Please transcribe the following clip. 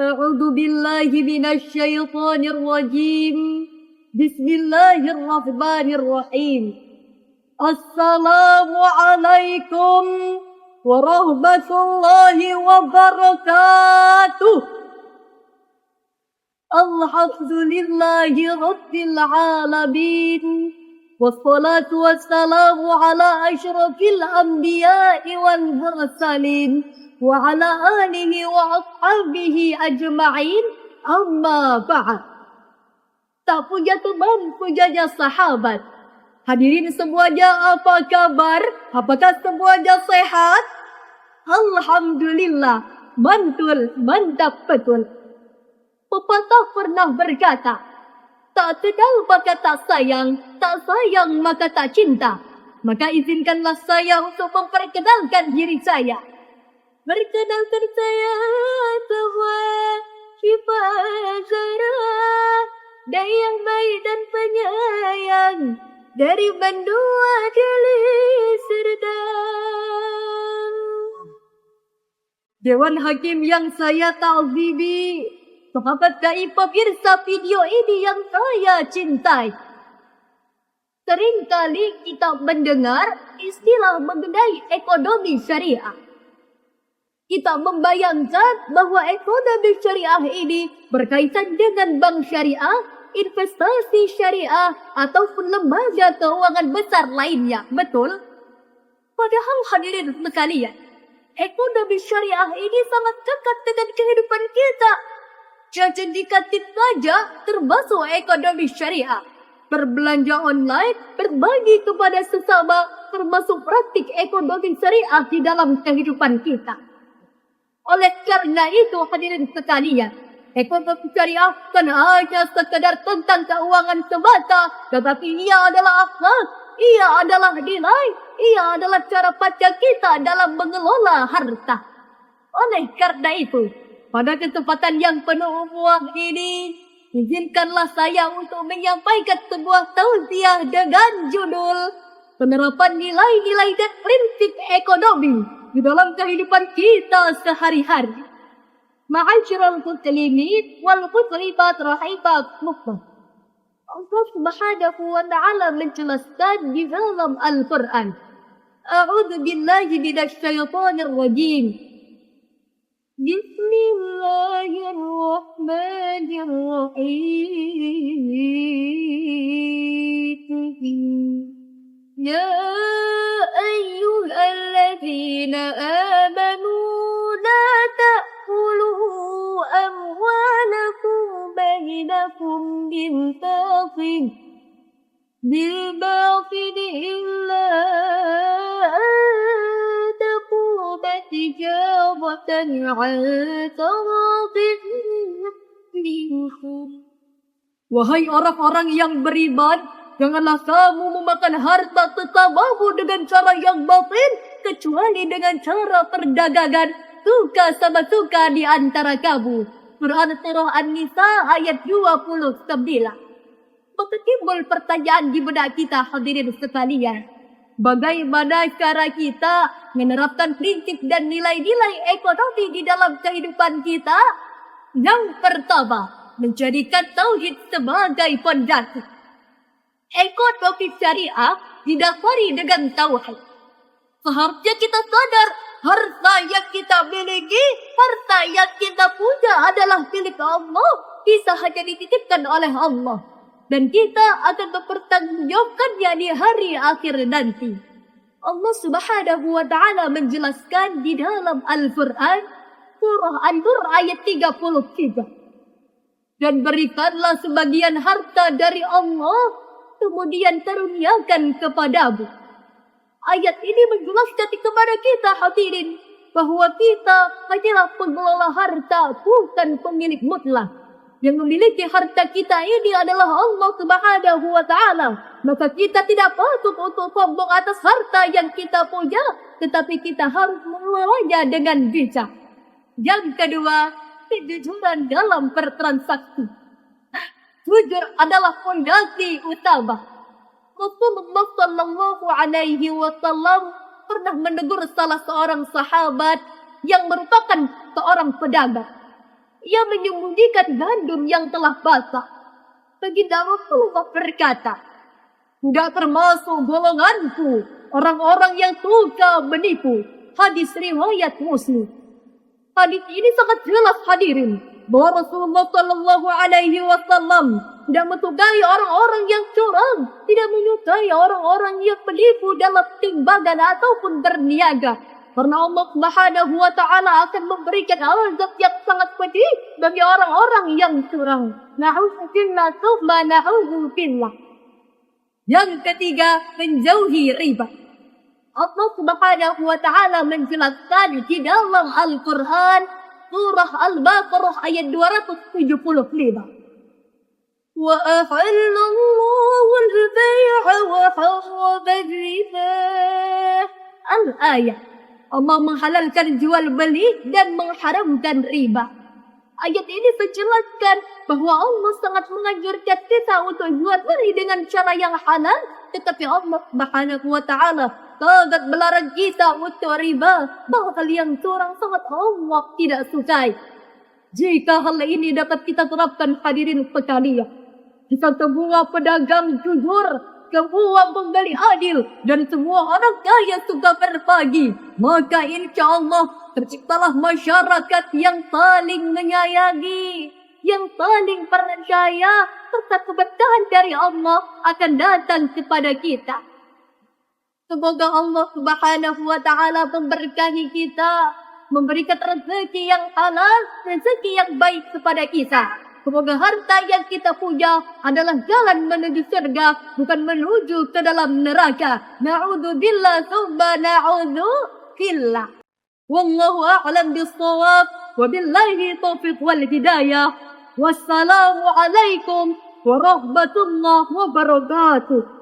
A'udzu billahi minasyaitonir rajim. Bismillahirrahmanirrahim. Assalamualaikum warahmatullahi wabarakatuh. Alhamdulillahi rabbil alamin. Wassalatu wassalamu ala asyrafil anbiya'i wal mursalin wa ala alihi wa ashabihi ajma'in. Amma ba'd. Tak punya teman, punyanya sahabat. Hadirin semuanya, apa kabar? Apakah semuanya sehat? Alhamdulillah, mantul, mantap betul. Pepatah pernah berkata, tak kenal maka tak sayang maka tak cinta. Maka izinkanlah saya untuk memperkenalkan diri saya. Perkenalkan saya Tuhan Syifa Zara, dari yang baik dan penyayang, dari Bandua Deli Serdang. Dewan Hakim yang saya ta'zibi, sahabat gaib pemirsa video ini yang saya cintai. Seringkali kita mendengar istilah mengenai ekonomi syariah. Kita membayangkan bahwa ekonomi syariah ini berkaitan dengan bank syariah, investasi syariah, ataupun lembaga keuangan besar lainnya. Betul? Padahal hadirin sekalian, ekonomi syariah ini sangat dekat dengan kehidupan kita. Jadi dikatip saja termasuk ekonomi syariah. Berbelanja online, berbagi kepada sesama, termasuk praktik ekonomi syariah di dalam kehidupan kita. Oleh karena itu hadirin sekalian, ekonomi syariah bukan hanya sekedar tentang keuangan semata, tetapi ia adalah akhlak, ia adalah nilai, ia adalah cara pandang kita dalam mengelola harta. Oleh karena itu, pada kesempatan yang penuh umuah ini, izinkanlah saya untuk menyampaikan sebuah tausiah dengan judul penerapan nilai-nilai dan prinsip ekonomi di dalam kehidupan kita sehari-hari. Ma'asyiral muslimin wal muslimat rahimakumullah. Allah Subhanahu wa ta'ala menjelaskan di dalam Al-Qur'an. A'udzu billahi minasy syaithanir rajim. Bismillahirrahmanirrahim. Ya ayyuhalladzina amanu la ta'kulu amwalakum bainakum بالباطل إلا أن تكون تجارة عن تراض منكم. Wahai orang-orang yang beriman, janganlah kamu memakan harta sesamamu dengan cara yang batil, kecuali dengan cara perdagangan suka sama suka di antara kamu. Quran Surah An-Nisa ayat 29. Maka timbul pertanyaan di benak kita hadirin sekalian. Bagaimana cara kita menerapkan prinsip dan nilai-nilai ekonomi di dalam kehidupan kita? Yang pertama, menjadikan tauhid sebagai pondasi. Ekonomi syariah didasari dengan tauhid. Seharusnya kita sadar harta yang kita miliki, harta yang kita punya adalah milik Allah. Bisa hanya dititipkan oleh Allah. Dan kita akan mempertanggungjawabkannya di hari akhir nanti. Allah Subhanahu wa ta'ala menjelaskan di dalam Al-Quran, Surah An-Nur ayat 33. Dan berikanlah sebagian harta dari Allah, kemudian karuniakan kepadamu. Ayat ini menjelaskan kepada kita hadirin, bahwa kita hanyalah pengelola harta, bukan pemilik mutlak. Yang memiliki harta kita ini adalah Allah Subhanahu wa ta'ala. Maka kita tidak patut untuk sombong atas harta yang kita punya, tetapi kita harus mengelolanya dengan bijak. Yang kedua, kejujuran dalam bertransaksi. Jujur adalah fondasi utama. Rasulullah sallallahu alaihi wasallam pernah menegur salah seorang sahabat yang merupakan seorang pedagang. Ia menyembunyikan gandum yang telah basah. Baginda Rasulullah berkata, tidak termasuk golonganku orang-orang yang suka menipu. Hadis riwayat Muslim. Hadis ini sangat jelas hadirin bahwa Rasulullah Shallallahu Alaihi Wasallam tidak menyukai orang-orang yang curang, tidak menyukai orang-orang yang menipu dalam timbangan ataupun berniaga. Karena Allah Subhanahu wa Ta'ala akan memberikan azab yang sangat pedih bagi orang-orang yang curang. Na'udzubillah tsumma na'udzubillah. Yang ketiga, menjauhi riba. Allah Subhanahu wa Ta'ala menjelaskan di dalam Al-Quran surah Al-Baqarah ayat 275. وَأَحَلَّ اللَّهُ الْبَيْعَ وَحَرَّمَ الرِّبَا. Al-ayat. Allah menghalalkan jual beli dan mengharamkan riba. Ayat ini menjelaskan bahwa Allah sangat menganjurkan kita untuk jual beli dengan cara yang halal, tetapi Allah Subhanahu wa Ta'ala sangat melarang kita untuk riba, bahwa yang curang sangat Allah tidak sukai. Jika hal ini dapat kita terapkan hadirin sekalian, jika semua pedagang jujur, semua pembeli adil, dan semua orang kaya suka berbagi, maka insya Allah terciptalah masyarakat yang saling menyayangi, yang saling percaya, serta keberkahan dari Allah akan datang kepada kita. Semoga Allah Subhanahu wa Ta'ala memberkahi kita, memberikan rezeki yang halal, rezeki yang baik kepada kita. Semoga harta yang kita punya adalah jalan menuju surga, bukan menuju ke dalam neraka. Na'udzubillah tsumma na'udzubillah. Wallahu a'lam bis-shawab. Wabillahi taufiq wal hidayah. Wassalamu alaikum warahmatullahi wabarakatuh.